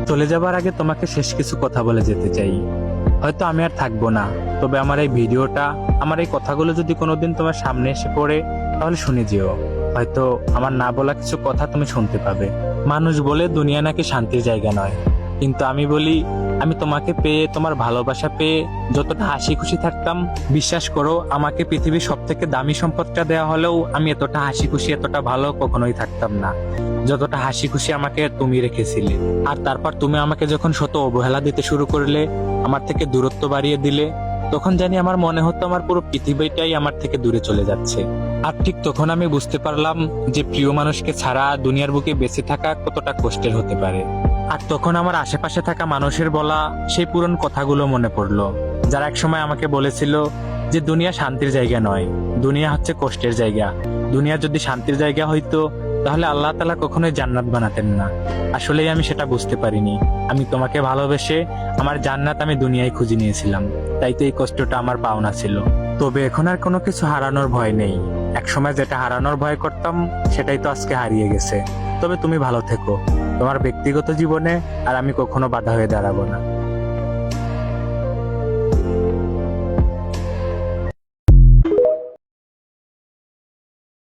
চলে যাবার আগে তোমাকে শেষ কিছু কথা বলে যেতে চাই। হয়তো আমি আর থাকবো না, তবে আমার এই ভিডিওটা, আমার এই কথাগুলো যদি কোনোদিন তোমার সামনে এসে পড়ে, তাহলে শুনে যেও। হয়তো আমার না বলা কিছু কথা তুমি শুনতে পাবে। মানুষ বলে দুনিয়া নাকি শান্তির জায়গা নয়, কিন্তু আমি বলি, আমি তোমাকে পেয়ে, তোমার ভালোবাসা পেয়ে যতটা হাসি খুশি থাকতাম, বিশ্বাস করো আমাকে পৃথিবীর সব থেকে দামি সম্পদটা দেওয়া হলেও আমি এতটা হাসি খুশি, এতটা ভালো কখনোই থাকতাম না যতটা হাসি খুশি আমাকে তুমি রেখেছিলে। আর তারপর তুমি আমাকে যখন শত অবহেলা দিতে শুরু করলে, আমার থেকে দূরত্ব বাড়িয়ে দিলে, তখন জানি আমার মনে হতো আমার পুরো পৃথিবীটাই আমার থেকে দূরে চলে যাচ্ছে। আর ঠিক তখন আমি বুঝতে পারলাম যে প্রিয় মানুষকে ছাড়া দুনিয়ার বুকে বেঁচে থাকা কতটা কষ্টের হতে পারে। আর তখন আমার আশেপাশে থাকা মানুষের বলা সেই পুরনো কথাগুলো মনে পড়লো, যারা একসময় আমাকে বলেছিল যে দুনিয়া শান্তির জায়গা নয়, দুনিয়া হচ্ছে কষ্টের জায়গা। দুনিয়া যদি শান্তির জায়গা হইতো, তাহলে আল্লাহ তাআলা কখনোই জান্নাত বানাতেন না। আসলেই আমি সেটা বুঝতে পারিনি। আমি তোমাকে ভালোবেসে আমার জান্নাত আমি দুনিয়ায় খুঁজে নিয়েছিলাম, তাই তো এই কষ্টটা আমার পাওনা ছিল। তবে এখন আর কোনো কিছু হারানোর ভয় নেই। একসময় যেটা হারানোর ভয় করতাম, সেটাই তো আজকে হারিয়ে গেছে। তবে তুমি ভালো থেকো তোমার ব্যক্তিগত জীবনে, আর আমি কখনো বাধা হয়ে দাঁড়াবো না।